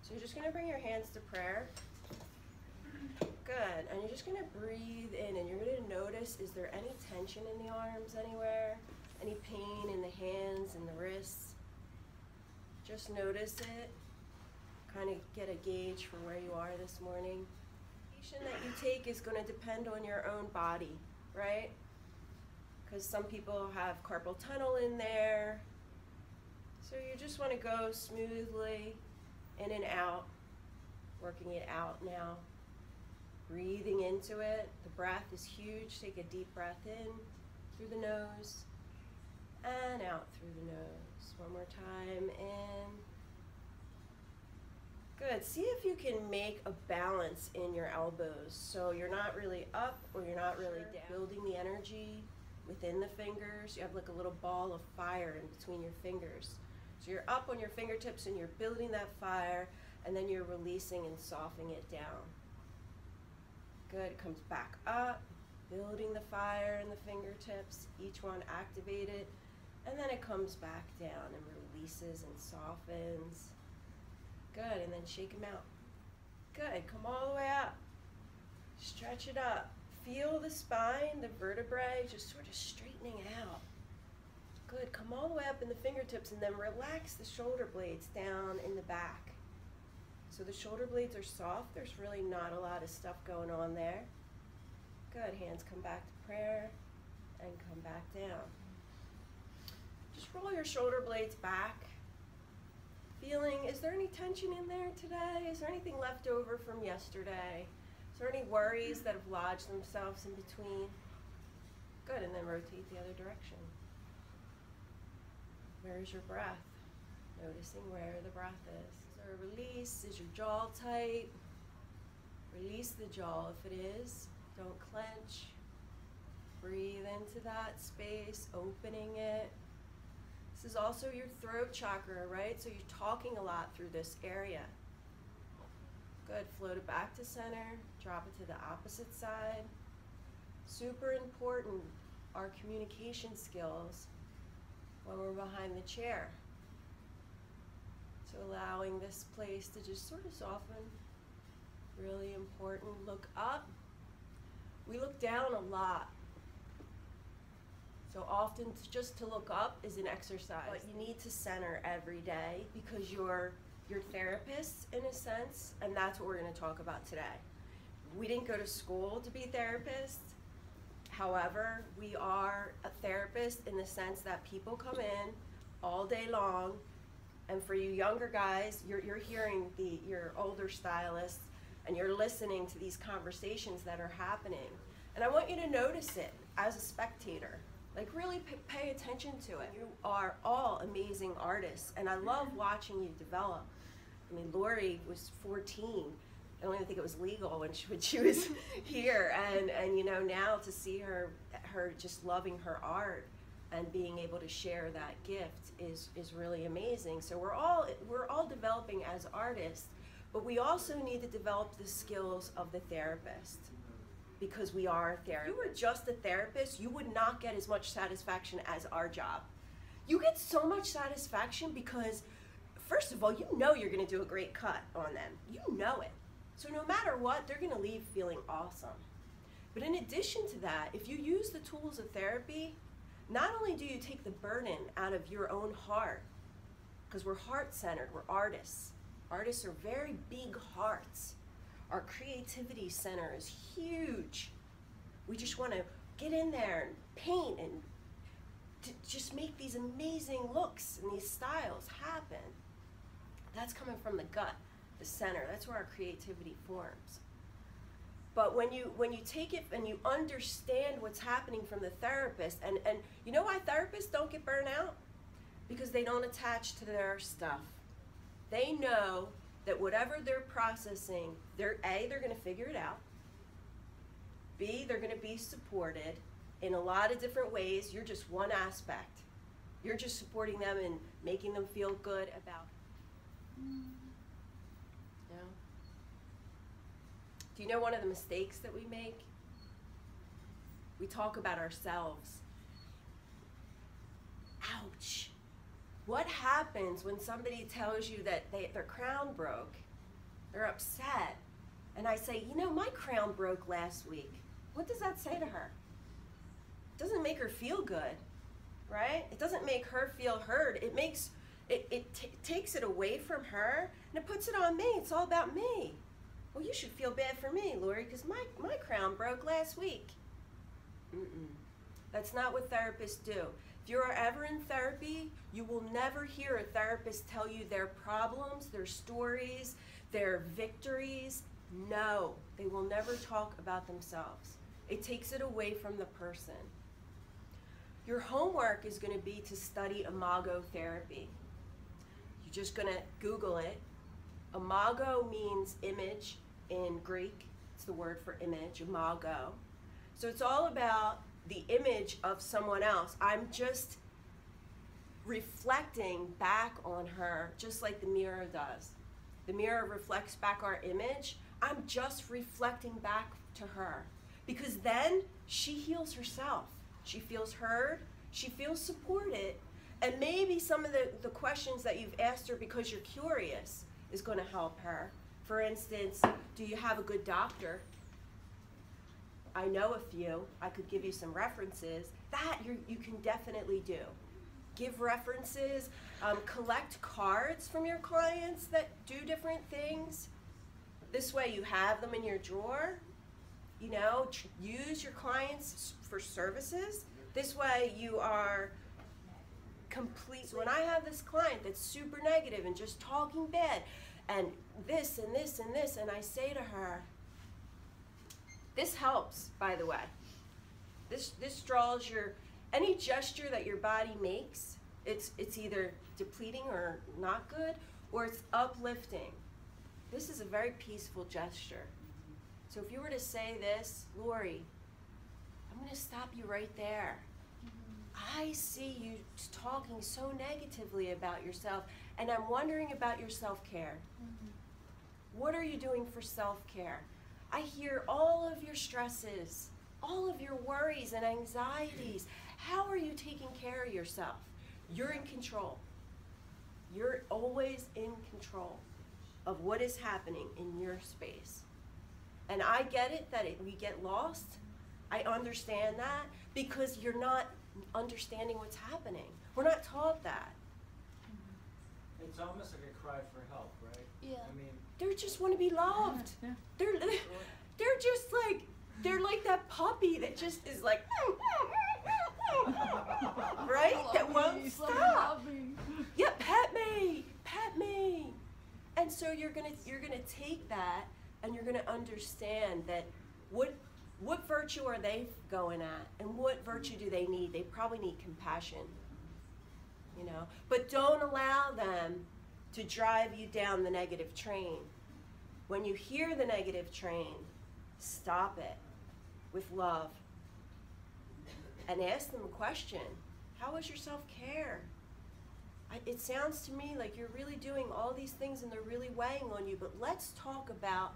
So you're just going to bring your hands to prayer. Good. And you're just going to breathe in, and you're going to notice, is there any tension in the arms anywhere? Any pain in the hands and the wrists? Just notice it. Kind of get a gauge for where you are this morning. The medication that you take is going to depend on your own body, right? Because some people have carpal tunnel in there. So you just want to go smoothly in and out, working it out now. Breathing into it. The breath is huge. Take a deep breath in through the nose and out through the nose. One more time, in. Good. See if you can make a balance in your elbows. So you're not really up or you're not really down. Building the energy within the fingers. You have like a little ball of fire in between your fingers. So you're up on your fingertips and you're building that fire, and then you're releasing and softening it down. Good. It comes back up, building the fire in the fingertips, each one activated, and then it comes back down and releases and softens. Good. And then shake them out. Good. Come all the way up. Stretch it up. Feel the spine, the vertebrae, just sort of straightening out. Good. Come all the way up in the fingertips, and then relax the shoulder blades down in the back. So the shoulder blades are soft. There's really not a lot of stuff going on there. Good. Hands come back to prayer and come back down. Just roll your shoulder blades back. Feeling, is there any tension in there today? Is there anything left over from yesterday? Is there any worries that have lodged themselves in between? Good. And then rotate the other direction. Where's your breath? Noticing where the breath is. So release. Is your jaw tight? Release the jaw if it is. Don't clench. Breathe into that space, opening it. This is also your throat chakra, right? So you're talking a lot through this area. Good. Float it back to center. Drop it to the opposite side. Super important, our communication skills when we're behind the chair. So allowing this place to just sort of soften. Really important. Look up. We look down a lot. So often just to look up is an exercise. But you need to center every day because you're therapists in a sense, and that's what we're going to talk about today. We didn't go to school to be therapists. However, we are a therapist in the sense that people come in all day long, and for you younger guys, you're hearing your older stylists, and you're listening to these conversations that are happening. And I want you to notice it as a spectator. Like really pay attention to it. You are all amazing artists, and I love watching you develop. I mean, Lori was 14. I don't even think it was legal when she was here, and you know, now to see her just loving her art and being able to share that gift is really amazing. So we're all developing as artists, but we also need to develop the skills of the therapist, because we are therapists. If you were just a therapist, you would not get as much satisfaction as our job. You get so much satisfaction because, first of all, you know you're going to do a great cut on them. You know it. So no matter what, they're going to leave feeling awesome. But in addition to that, if you use the tools of therapy, not only do you take the burden out of your own heart, because we're heart-centered, we're artists. Artists are very big hearts. Our creativity center is huge. We just want to get in there and paint and just make these amazing looks and these styles happen. That's coming from the gut, the center. That's where our creativity forms. But when you take it and you understand what's happening from the therapist, and you know why therapists don't get burnt out? Because they don't attach to their stuff. They know that whatever they're processing, they're going to figure it out. B, they're going to be supported in a lot of different ways. You're just one aspect. You're just supporting them and making them feel good about it. You know? Do you know one of the mistakes that we make? We talk about ourselves. Ouch. What happens when somebody tells you that their crown broke They're upset. And I say, you know, my crown broke last week. What does that say to her? It doesn't make her feel good, right? It doesn't make her feel heard. It makes, takes it away from her and it puts it on me. It's all about me. Well, you should feel bad for me, Lori, because my crown broke last week. That's not what therapists do. If you're ever in therapy, you will never hear a therapist tell you their problems, their stories, their victories. No, they will never talk about themselves. It takes it away from the person. Your homework is going to be to study imago therapy. You're just going to Google it. Imago means image in Greek. It's the word for image, imago. So it's all about the image of someone else. I'm just reflecting back on her, just like the mirror does. The mirror reflects back our image. I'm just reflecting back to her, because then she heals herself. She feels heard, she feels supported, and maybe some of the questions that you've asked her because you're curious is going to help her. For instance, do you have a good doctor? I know a few. I could give you some references. That you can definitely do. Give references, collect cards from your clients that do different things. This way you have them in your drawer. You know, use your clients for services. This way you are complete. So when I have this client that's super negative and just talking bad and this and this and this, and I say to her, this helps, by the way. This draws your, any gesture that your body makes, it's either depleting or not good, or it's uplifting. This is a very peaceful gesture. So if you were to say this, Lori, I'm going to stop you right there. I see you talking so negatively about yourself, and I'm wondering about your self-care. What are you doing for self-care? I hear all of your stresses, all of your worries and anxieties. How are you taking care of yourself? You're in control. You're always in control of what is happening in your space. And I get it that we get lost. I understand that, because you're not understanding what's happening. We're not taught that. It's almost like a cry for help, right? Yeah. I mean, They just want to be loved. Yeah. They're just like, they're like that puppy that just is like, right? That won't stop. Yeah, pet me, pet me. And so you're gonna take that, and you're gonna understand that what virtue are they going at, and what virtue do they need? They probably need compassion, you know. But don't allow them to drive you down the negative train. When you hear the negative train, stop it with love and ask them a question. How is your self-care? It sounds to me like you're really doing all these things and they're really weighing on you, but let's talk about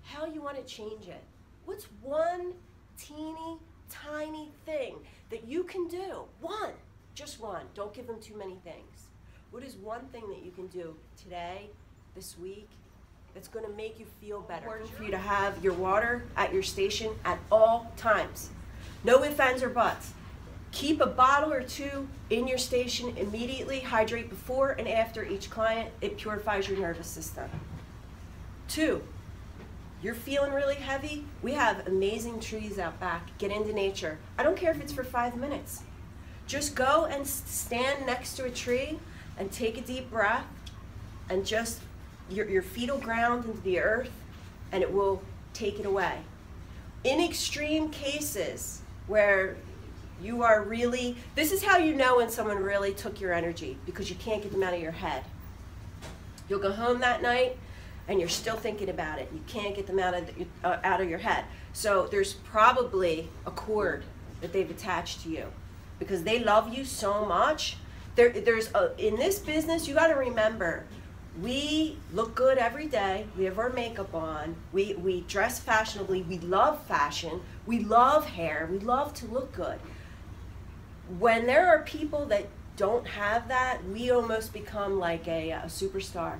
how you want to change it. What's one teeny, tiny thing that you can do? One, just one. Don't give them too many things. What is one thing that you can do today, this week, that's going to make you feel better? It's important for you to have your water at your station at all times. No ifs, ands, or buts. Keep a bottle or two in your station immediately. Hydrate before and after each client. It purifies your nervous system. 2, you're feeling really heavy. We have amazing trees out back. Get into nature. I don't care if it's for 5 minutes. Just go and stand next to a tree and take a deep breath, and just your feet will ground into the earth and it will take it away. In extreme cases where you are really, this is how you know when someone really took your energy, because you can't get them out of your head. You'll go home that night and you're still thinking about it. You can't get them out of your head. So there's probably a cord that they've attached to you, because they love you so much. In this business, you got to remember, we look good every day. We have our makeup on. We dress fashionably. We love fashion. We love hair. We love to look good. When there are people that don't have that, we almost become like a superstar.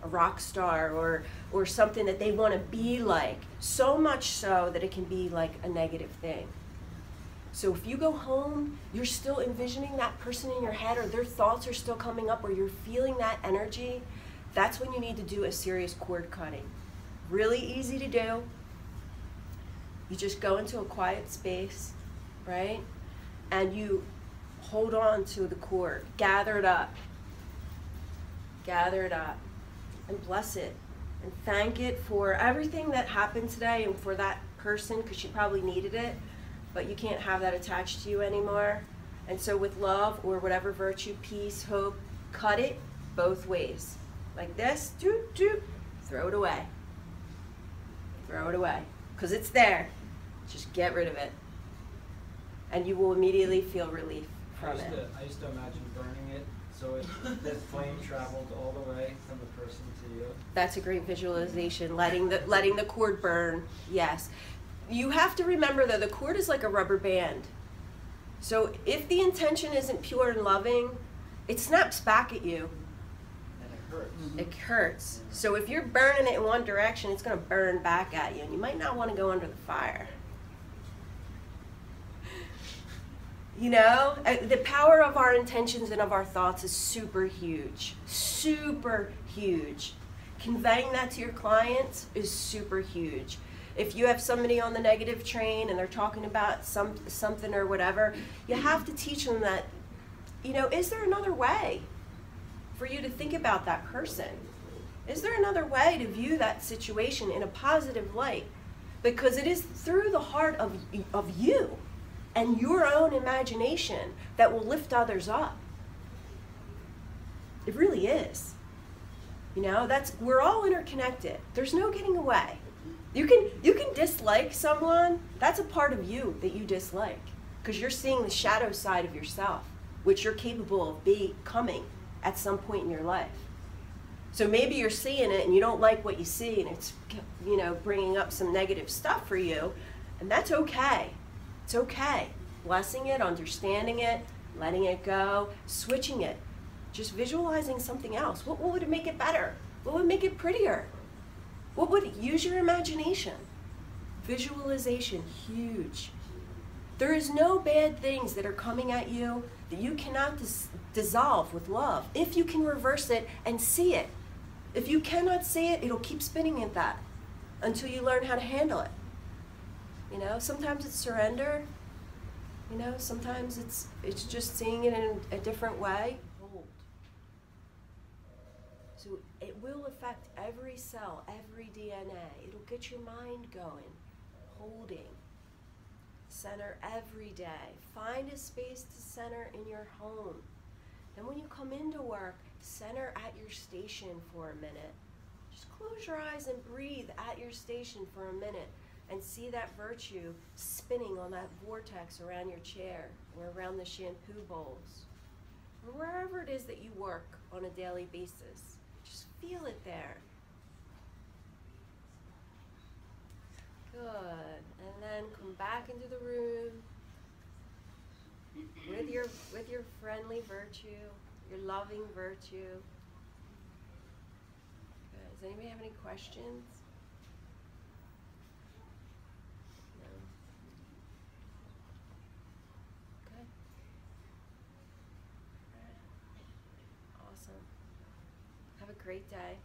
a rock star or something that they want to be like, so much so that it can be like a negative thing. So if you go home, you're still envisioning that person in your head, or their thoughts are still coming up, or you're feeling that energy, that's when you need to do a serious cord cutting. Really easy to do. You just go into a quiet space, right? And you hold on to the cord, gather it up, and bless it, and thank it for everything that happened today and for that person, because she probably needed it, but you can't have that attached to you anymore. And so with love or whatever virtue, peace, hope, cut it both ways. Like this, doop, doop, throw it away. Throw it away, because it's there. Just get rid of it. And you will immediately feel relief from it. I used to imagine burning it, so the flame traveled all the way from the person to you. That's a great visualization, letting the cord burn, yes. You have to remember though, the cord is like a rubber band. So if the intention isn't pure and loving, it snaps back at you. And it hurts. It hurts. So if you're burning it in one direction, it's going to burn back at you, and you might not want to go under the fire. You know, the power of our intentions and of our thoughts is super huge. Super huge. Conveying that to your clients is super huge. If you have somebody on the negative train and they're talking about something or whatever, you have to teach them that, you know, is there another way for you to think about that person? Is there another way to view that situation in a positive light? Because it is through the heart of you and your own imagination that will lift others up. It really is. You know, we're all interconnected. There's no getting away. You can dislike someone. That's a part of you that you dislike, because you're seeing the shadow side of yourself, which you're capable of becoming at some point in your life. So maybe you're seeing it and you don't like what you see, and it's, you know, bringing up some negative stuff for you, and that's okay. It's okay. Blessing it, understanding it, letting it go, switching it, just visualizing something else. What would make it better? What would make it prettier? What would use your imagination? Visualization, huge. There is no bad things that are coming at you that you cannot dissolve with love if you can reverse it and see it. If you cannot see it, it'll keep spinning at that until you learn how to handle it. You know, sometimes it's surrender. You know, sometimes it's just seeing it in a different way. Hold. So it will affect every cell, every DNA. It'll get your mind going. Holding. Center every day. Find a space to center in your home. Then when you come into work, center at your station for a minute. Just close your eyes and breathe at your station for a minute and see that virtue spinning on that vortex around your chair or around the shampoo bowls or wherever it is that you work on a daily basis. Just feel it there. Good. And then come back into the room with your friendly virtue, your loving virtue. Good. Does anybody have any questions? No. Good. All right. Awesome. Have a great day.